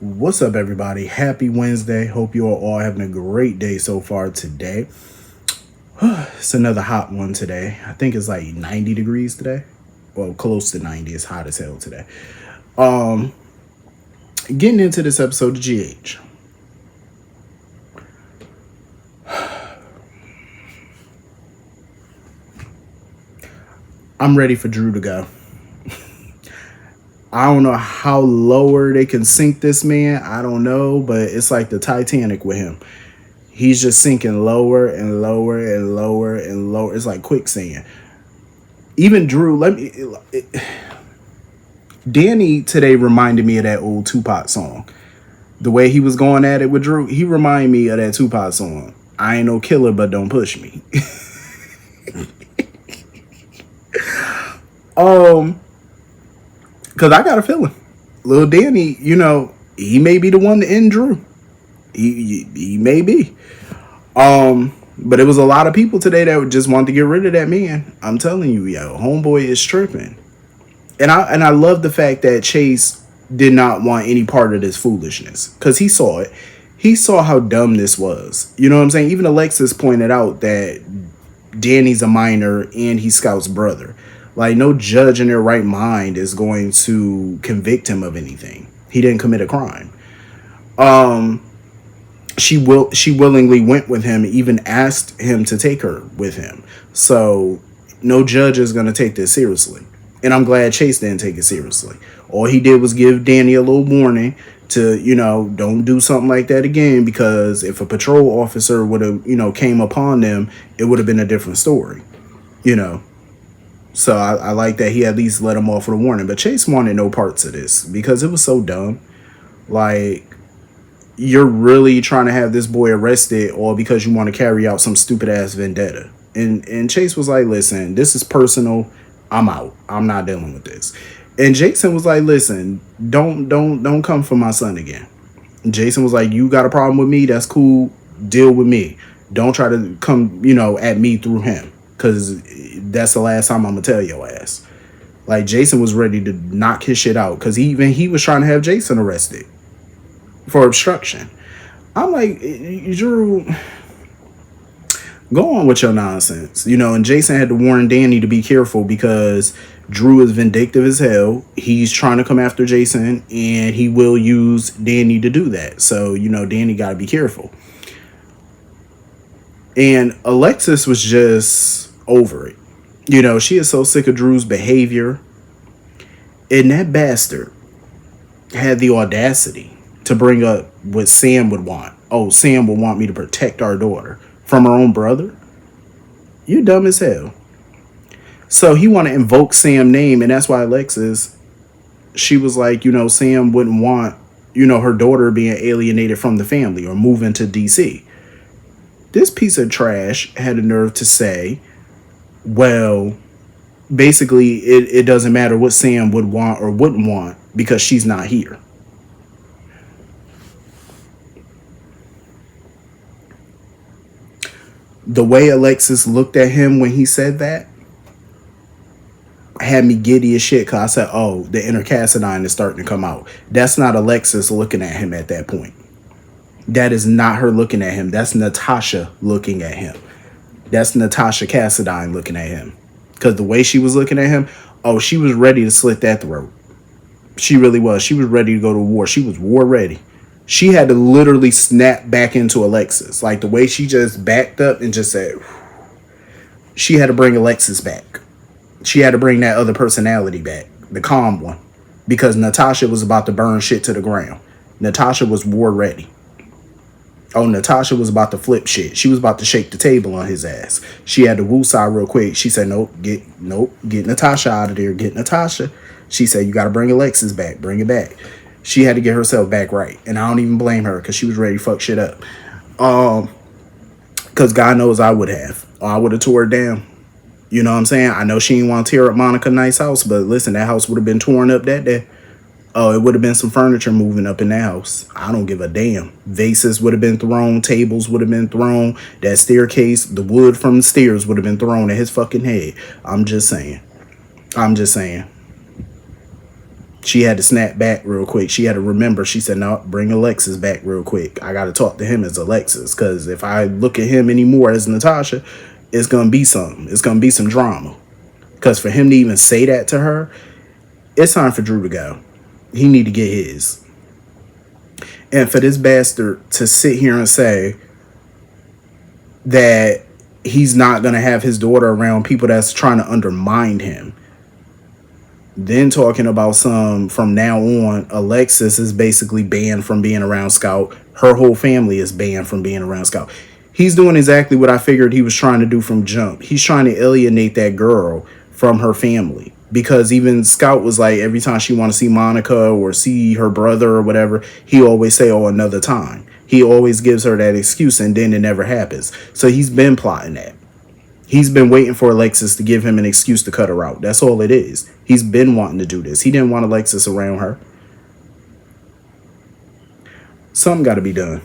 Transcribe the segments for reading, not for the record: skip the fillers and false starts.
What's up, everybody? Happy Wednesday. Hope you are all having a great day so far today. It's another hot one today. I think it's like 90 degrees today. Well, close to 90. It's hot as hell today. Getting into this episode of GH. I'm ready for Drew to go. I don't know how lower they can sink this man. I don't know, but it's like the Titanic with him. He's just sinking lower and lower and lower and lower. It's like quicksand. Even Drew, Danny today reminded me of that old Tupac song. The way he was going at it with Drew, he reminded me of that Tupac song. I ain't no killer, but don't push me. Because I got a feeling. Little Danny, he may be the one to end Drew. He may be. But it was a lot of people today that just wanted to get rid of that man. I'm telling you, homeboy is tripping. And I love the fact that Chase did not want any part of this foolishness. Because he saw it. He saw how dumb this was. You know what I'm saying? Even Alexis pointed out that Danny's a minor and he's Scout's brother. Like, no judge in their right mind is going to convict him of anything. He didn't commit a crime. She willingly went with him, even asked him to take her with him. So no judge is going to take this seriously. And I'm glad Chase didn't take it seriously. All he did was give Danny a little warning to, don't do something like that again, because if a patrol officer would have, came upon them, it would have been a different story, So I like that he at least let him off with a warning. But Chase wanted no parts of this because it was so dumb. Like, you're really trying to have this boy arrested all because you want to carry out some stupid ass vendetta. And Chase was like, listen, this is personal. I'm out. I'm not dealing with this. And Jason was like, listen, don't come for my son again. And Jason was like, you got a problem with me? That's cool. Deal with me. Don't try to come, at me through him. Because that's the last time I'm going to tell your ass. Like, Jason was ready to knock his shit out. Because he was trying to have Jason arrested for obstruction. I'm like, Drew, go on with your nonsense. And Jason had to warn Danny to be careful because Drew is vindictive as hell. He's trying to come after Jason, and he will use Danny to do that. So, Danny got to be careful. And Alexis was just over it. She is so sick of Drew's behavior. And that bastard had the audacity to bring up what Sam would want. Oh, Sam would want me to protect our daughter from her own brother? You dumb as hell. So he want to invoke Sam's name, and that's why Alexis, she was like, Sam wouldn't want, her daughter being alienated from the family or moving to DC. This piece of trash had the nerve to say, well, basically it doesn't matter what Sam would want or wouldn't want because she's not here. The way Alexis looked at him when he said that had me giddy as shit, because I said, oh, the inner Cassadine is starting to come out. That's not Alexis looking at him at that point. That is not her looking at him. That's Natasha looking at him. That's Natasha Cassadine looking at him. Because the way she was looking at him, oh, she was ready to slit that throat. She really was. She was ready to go to war. She was war ready. She had to literally snap back into Alexis. Like, the way she just backed up and just said, she had to bring Alexis back. She had to bring that other personality back, the calm one, because Natasha was about to burn shit to the ground. Natasha was war ready. Oh, Natasha was about to flip shit. She was about to shake the table on his ass. She had to woosah real quick. She said, nope, get Natasha out of there. Get Natasha. She said, you got to bring Alexis back. Bring it back. She had to get herself back right. And I don't even blame her because she was ready to fuck shit up. Because God knows I would have. I would have tore it down. You know what I'm saying? I know she didn't want to tear up Monica Knight's house, but listen, that house would have been torn up that day. Oh, it would have been some furniture moving up in that house. I don't give a damn. Vases would have been thrown. Tables would have been thrown. That staircase, the wood from the stairs would have been thrown at his fucking head. I'm just saying. She had to snap back real quick. She had to remember. She said, no, bring Alexis back real quick. I got to talk to him as Alexis. Because if I look at him anymore as Natasha, it's going to be something. It's going to be some drama. Because for him to even say that to her, it's time for Drew to go. He need to get his. And for this bastard to sit here and say that he's not going to have his daughter around people that's trying to undermine him. Then talking about from now on, Alexis is basically banned from being around Scout. Her whole family is banned from being around Scout. He's doing exactly what I figured he was trying to do from jump. He's trying to alienate that girl from her family. Because even Scout was like, every time she want to see Monica or see her brother or whatever, he always say, oh, another time. He always gives her that excuse, and then it never happens. So he's been plotting that. He's been waiting for Alexis to give him an excuse to cut her out. That's all it is. He's been wanting to do this. He didn't want Alexis around her. Something got to be done.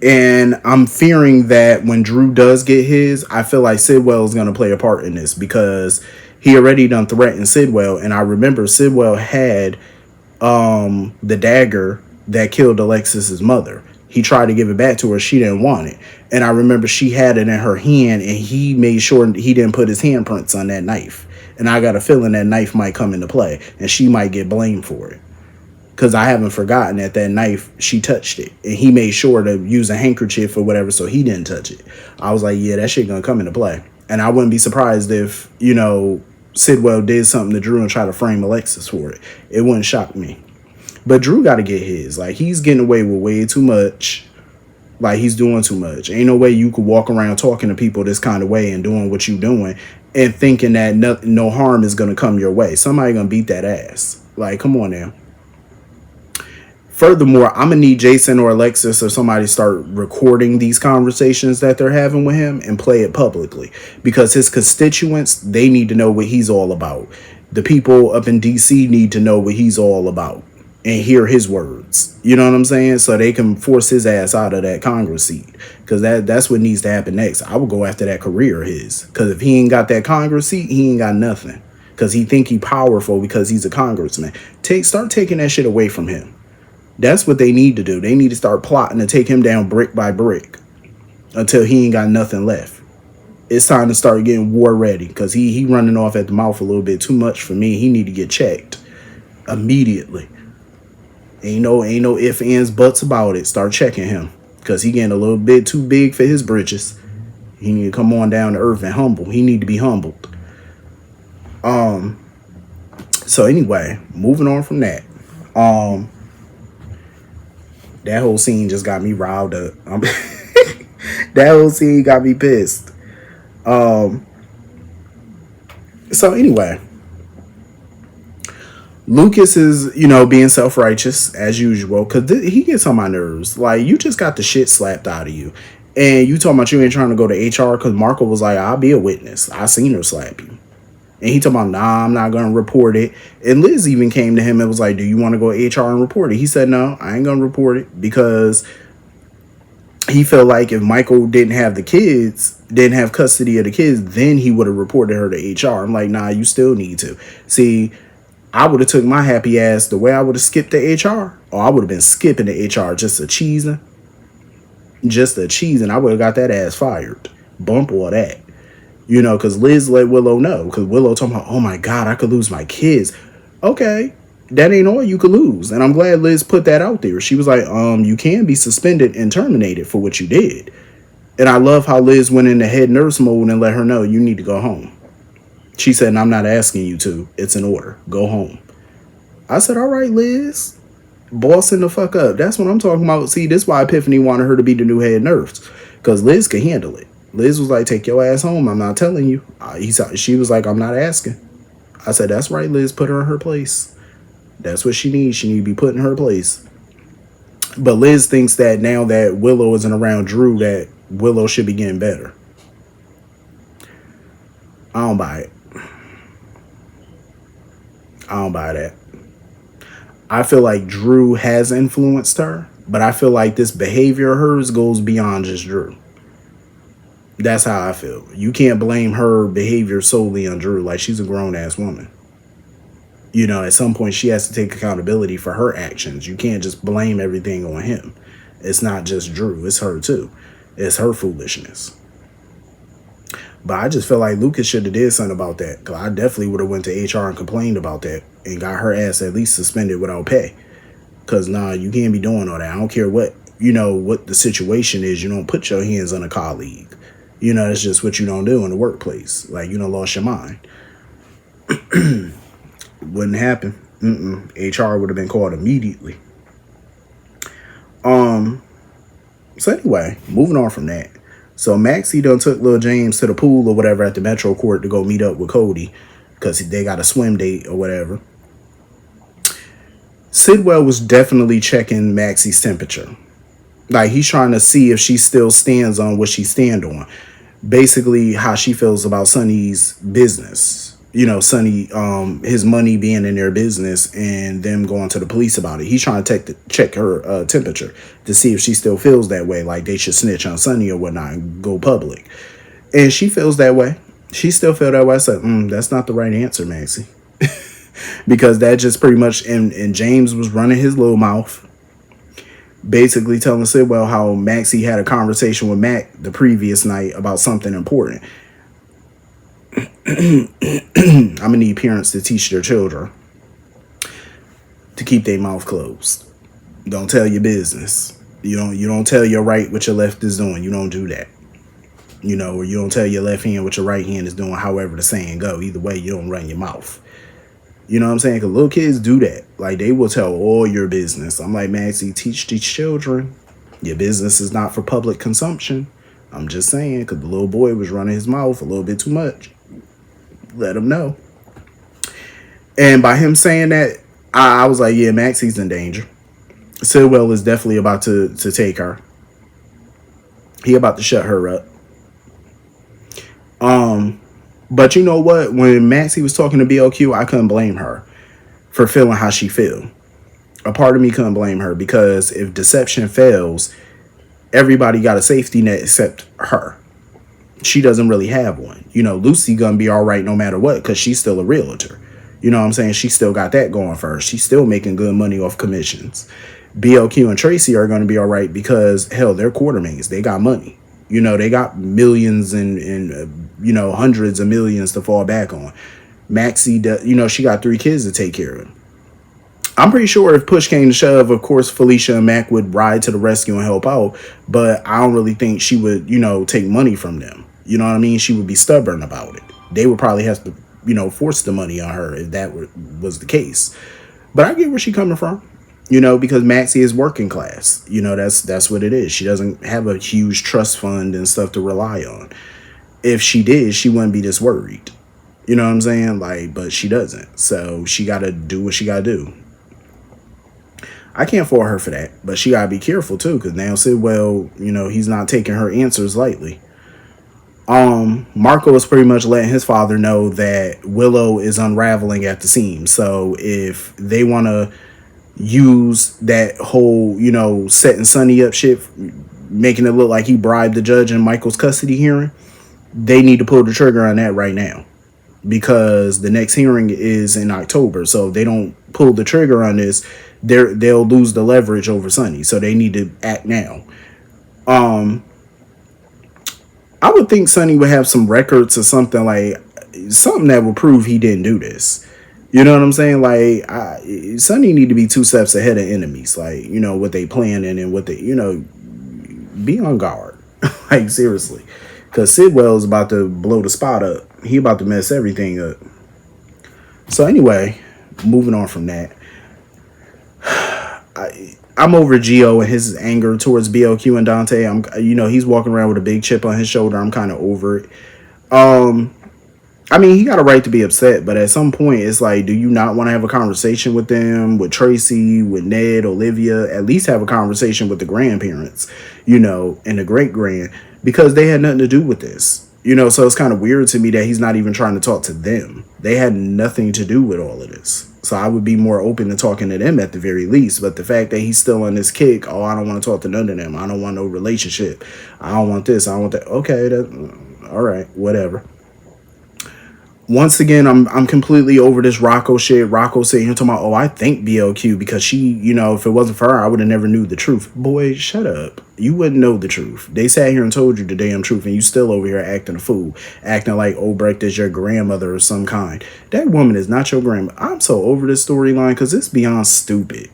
And I'm fearing that when Drew does get his, I feel like Sidwell is going to play a part in this, because he already done threatened Sidwell. And I remember Sidwell had the dagger that killed Alexis's mother. He tried to give it back to her. She didn't want it. And I remember she had it in her hand, and he made sure he didn't put his handprints on that knife. And I got a feeling that knife might come into play, and she might get blamed for it. Because I haven't forgotten that knife, she touched it. And he made sure to use a handkerchief or whatever, so he didn't touch it. I was like, yeah, that shit gonna come into play. And I wouldn't be surprised if, Sidwell did something to Drew and try to frame Alexis for it. It wouldn't shock me. But Drew got to get his. Like, he's getting away with way too much. Like, he's doing too much. Ain't no way you could walk around talking to people this kind of way and doing what you doing and thinking that no harm is going to come your way. Somebody going to beat that ass. Like, come on now. Furthermore, I'm going to need Jason or Alexis or somebody to start recording these conversations that they're having with him and play it publicly. Because his constituents, they need to know what he's all about. The people up in D.C. need to know what he's all about and hear his words. You know what I'm saying? So they can force his ass out of that Congress seat. Because that's what needs to happen next. I would go after that career of his. Because if he ain't got that Congress seat, he ain't got nothing. Because he think he powerful because he's a congressman. Start taking that shit away from him. That's what they need to do. They need to start plotting to take him down brick by brick until he ain't got nothing left. It's time to start getting war ready, because he running off at the mouth a little bit too much for me. He need to get checked immediately. Ain't no ifs, ands, buts about it. Start checking him, because he getting a little bit too big for his britches. He need to come on down to earth and humble. He need to be humbled. So anyway, moving on from that. That whole scene just got me riled up. That whole scene got me pissed. So anyway, Lucas is, being self-righteous as usual, because he gets on my nerves. Like, you just got the shit slapped out of you, and you talking about you ain't trying to go to HR, because Marco was like, I'll be a witness. I seen her slap you. And he talking about, nah, I'm not going to report it. And Liz even came to him and was like, do you want to go to HR and report it? He said, no, I ain't going to report it, because he felt like if Michael didn't have custody of the kids, then he would have reported her to HR. I'm like, nah, you still need to. See, I would have took my happy ass the way I would have skipped the HR. Or I would have been skipping the HR just a cheesing. I would have got that ass fired. Bump all that. Because Liz let Willow know. Because Willow talking about, oh my God, I could lose my kids. Okay, that ain't all you could lose. And I'm glad Liz put that out there. She was like, you can be suspended and terminated for what you did. And I love how Liz went into head nurse mode and let her know, you need to go home. She said, I'm not asking you to. It's an order. Go home. I said, all right, Liz. Bossing the fuck up. That's what I'm talking about. See, this is why Epiphany wanted her to be the new head nurse. Because Liz could handle it. Liz was like, take your ass home. I'm not telling you. She was like, I'm not asking. I said, that's right, Liz. Put her in her place. That's what she needs. She need to be put in her place. But Liz thinks that now that Willow isn't around Drew, that Willow should be getting better. I don't buy it. I don't buy that. I feel like Drew has influenced her, but I feel like this behavior of hers goes beyond just Drew. That's how I feel. You can't blame her behavior solely on Drew. Like, she's a grown-ass woman. At some point she has to take accountability for her actions. You can't just blame everything on him. It's not just Drew, it's her too. It's her foolishness. But I just feel like Lucas should have did something about that. Cause I definitely would have went to HR and complained about that and got her ass at least suspended without pay. Cause nah, you can't be doing all that. I don't care what the situation is. You don't put your hands on a colleague. That's just what you don't do in the workplace. Like, lost your mind. Wouldn't happen. HR would have been called immediately. So anyway, moving on from that. So Maxie done took Lil James to the pool or whatever at the Metro Court to go meet up with Cody because they got a swim date or whatever. Sidwell was definitely checking Maxie's temperature. Like, he's trying to see if she still stands on what she stand on. Basically, how she feels about Sonny's business. Sonny, his money being in their business and them going to the police about it. He's trying to check her temperature to see if she still feels that way, like they should snitch on Sonny or whatnot and go public. And she feels that way. She still feels that way. I said, that's not the right answer, Maxie. Because that just pretty much, and James was running his little mouth, basically telling Sidwell how Maxie had a conversation with Mac the previous night about something important. I'm gonna need parents to teach their children to keep their mouth closed. Don't tell your business. You don't tell your right what your left is doing. You don't do that. Or you don't tell your left hand what your right hand is doing. However the saying go, either way, you don't run your mouth. You know what I'm saying? Because little kids do that. Like, they will tell all your business. I'm like, Maxie, teach these children. Your business is not for public consumption. I'm just saying, because the little boy was running his mouth a little bit too much. Let him know. And by him saying that, I was like, yeah, Maxie's in danger. Sidwell is definitely about to take her. He about to shut her up. But you know what? When Maxie was talking to BLQ, I couldn't blame her for feeling how she feel. A part of me couldn't blame her, because if deception fails, everybody got a safety net except her. She doesn't really have one. Lucy gonna be all right no matter what, because she's still a realtor. You know what I'm saying? She still got that going for her. She's still making good money off commissions. BLQ and Tracy are going to be all right because, hell, they're quartermates. They got money. They got millions and hundreds of millions to fall back on. Maxie, she got 3 kids to take care of. I'm pretty sure if push came to shove, of course, Felicia and Mac would ride to the rescue and help out. But I don't really think she would, take money from them. You know what I mean? She would be stubborn about it. They would probably have to, force the money on her if that was the case. But I get where she's coming from. Because Maxie is working class. That's what it is. She doesn't have a huge trust fund and stuff to rely on. If she did, she wouldn't be this worried. You know what I'm saying? But she doesn't. So she got to do what she got to do. I can't fault her for that. But she got to be careful, too. Because now Sidwell, he's not taking her answers lightly. Marco is pretty much letting his father know that Willow is unraveling at the seams. So if they want to use that whole, setting Sonny up shit, making it look like he bribed the judge in Michael's custody hearing, they need to pull the trigger on that right now, because the next hearing is in October. So if they don't pull the trigger on this, they'll lose the leverage over Sonny. So they need to act now. I would think Sonny would have some records or something that would prove he didn't do this. You know what I'm saying? Sonny need to be 2 steps ahead of enemies. What they planning and what they, be on guard. Seriously. Because Sidwell is about to blow the spot up. He about to mess everything up. So anyway, moving on from that. I'm over Gio and his anger towards BLQ and Dante. He's walking around with a big chip on his shoulder. I'm kind of over it. He got a right to be upset, but at some point, it's like, do you not want to have a conversation with them, with Tracy, with Ned, Olivia? At least have a conversation with the grandparents, and the great-grand, because they had nothing to do with this. So it's kind of weird to me that he's not even trying to talk to them. They had nothing to do with all of this. So I would be more open to talking to them at the very least. But the fact that he's still on this kick, I don't want to talk to none of them. I don't want no relationship. I don't want this. I don't want that. Okay, all right, whatever. Once again, I'm completely over this Rocco shit. Rocco sitting here talking about, oh, I think BLQ because she, if it wasn't for her, I would have never knew the truth. Boy, shut up. You wouldn't know the truth. They sat here and told you the damn truth, and you still over here acting a fool, acting like Obrecht is your grandmother or some kind. That woman is not your grandma. I'm so over this storyline because it's beyond stupid.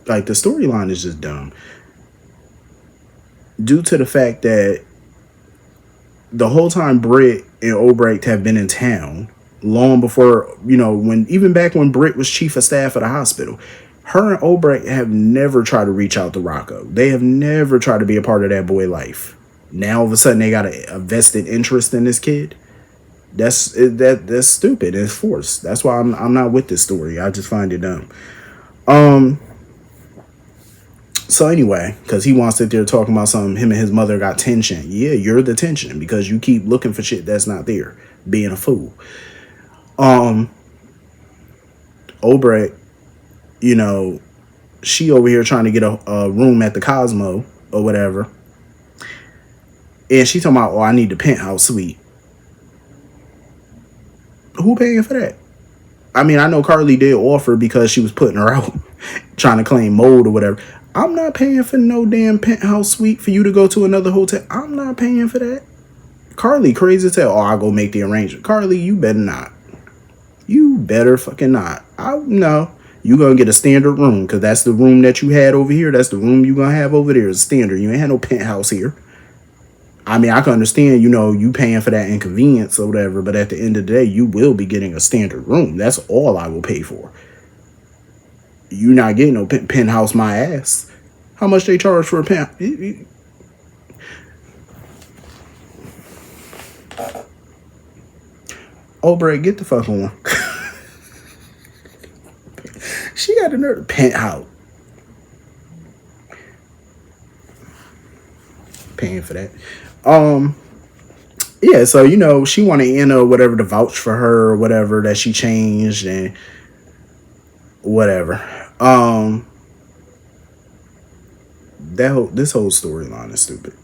Like, the storyline is just dumb. Due to the fact that the whole time Britt and Obrecht have been in town, long before, even back when Britt was chief of staff at the hospital, her and Obrecht have never tried to reach out to Rocco. They have never tried to be a part of that boy life. Now all of a sudden they got a vested interest in this kid. That's stupid. It's forced. That's why I'm not with this story. I just find it dumb. So anyway, because he wants to sit there talking about something, him and his mother got tension. Yeah, you're the tension because you keep looking for shit that's not there, being a fool. Obrecht, she over here trying to get a room at the Cosmo or whatever. And she talking about, oh, I need the penthouse suite. Who paying for that? I mean, I know Carly did offer because she was putting her out, trying to claim mold or whatever. I'm not paying for no damn penthouse suite for you to go to another hotel. I'm not paying for that. Carly crazy as hell. Oh, I'll go make the arrangement. Carly, you better not. You better fucking not. No. You gonna get a standard room because that's the room that you had over here. That's the room you gonna have over there. It's standard. You ain't had no penthouse here. I mean, I can understand, you paying for that inconvenience or whatever, but at the end of the day, you will be getting a standard room. That's all I will pay for. You not getting no penthouse my ass. How much they charge for a penthouse? Obrecht, get the fuck on. She got another penthouse. Paying for that. Yeah, so she wanted Anna or whatever to vouch for her or whatever that she changed and whatever. This whole storyline is stupid.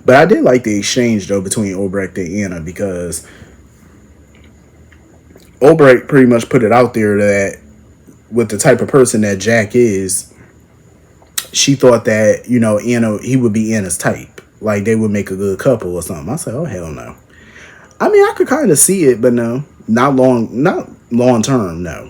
But I did like the exchange though between Obrecht and Anna because Obrecht pretty much put it out there that with the type of person that Jack is, she thought that, Anna, he would be Anna's type. Like they would make a good couple or something. I said, oh hell no. I mean, I could kind of see it, but no. Not long term, no.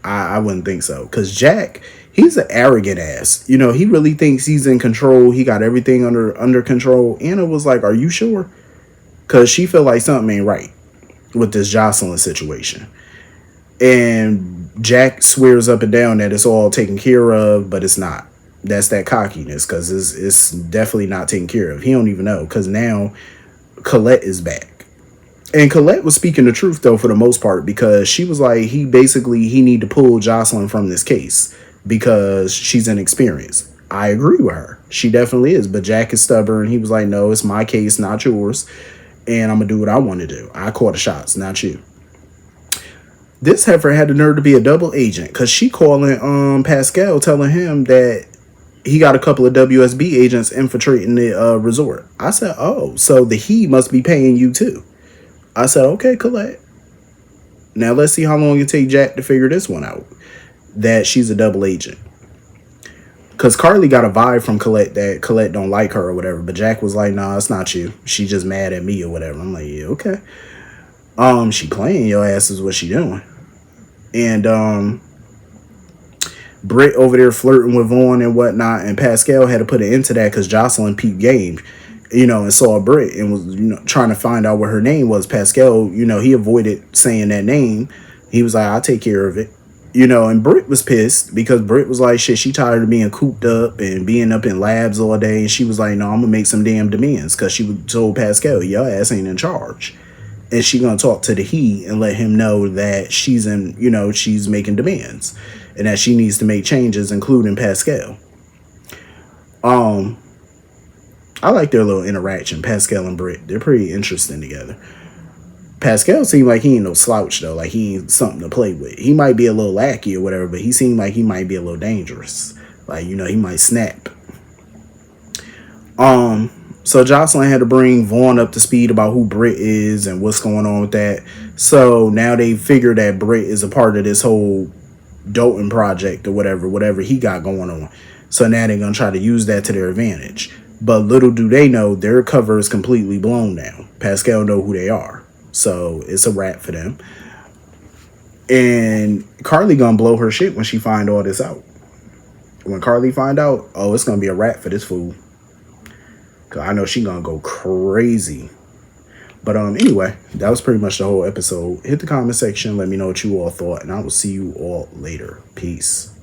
I wouldn't think so. Because Jack, he's an arrogant ass. He really thinks he's in control. He got everything under control. Anna was like, are you sure? Because she felt like something ain't right with this Jocelyn situation. And Jack swears up and down that it's all taken care of, but it's not. That's that cockiness because it's definitely not taken care of. He don't even know because now Colette is back. And Colette was speaking the truth, though, for the most part, because she was like, he need to pull Jocelyn from this case because she's inexperienced. I agree with her. She definitely is. But Jack is stubborn. He was like, no, it's my case, not yours. And I'm going to do what I want to do. I call the shots, not you. This heifer had the nerve to be a double agent because she calling Pascal telling him that he got a couple of WSB agents infiltrating the resort. I said, oh, so he must be paying you too. I said, okay, Colette. Now let's see how long it take Jack to figure this one out. That she's a double agent. Because Carly got a vibe from Colette that Colette don't like her or whatever. But Jack was like, nah, it's not you. She just mad at me or whatever. I'm like, yeah, okay. She playing your ass is what she doing. And Britt over there flirting with Vaughn and whatnot, and Pascal had to put an end to that because Jocelyn peeped game, and saw Britt and was, trying to find out what her name was. Pascal, he avoided saying that name. He was like, I'll take care of it. And Britt was pissed because Britt was like, shit, she tired of being cooped up and being up in labs all day. And she was like, no, I'm gonna make some damn demands because she told Pascal, your ass ain't in charge. And she gonna talk to the he and let him know that she's she's making demands. And that she needs to make changes, including Pascal. I like their little interaction, Pascal and Britt. They're pretty interesting together. Pascal seemed like he ain't no slouch, though. Like, he ain't something to play with. He might be a little lackey or whatever, but he seemed like he might be a little dangerous. Like, he might snap. So Jocelyn had to bring Vaughn up to speed about who Britt is and what's going on with that. So now they figure that Britt is a part of this whole Dalton project or whatever he got going on. So now they're gonna try to use that to their advantage. But little do they know their cover is completely blown now. Pascal know who they are. So it's a wrap for them. And Carly gonna blow her shit when she find all this out. When Carly find out, oh, it's gonna be a wrap for this fool. Cause I know she gonna go crazy. But anyway, that was pretty much the whole episode. Hit the comment section, let me know what you all thought, and I will see you all later. Peace.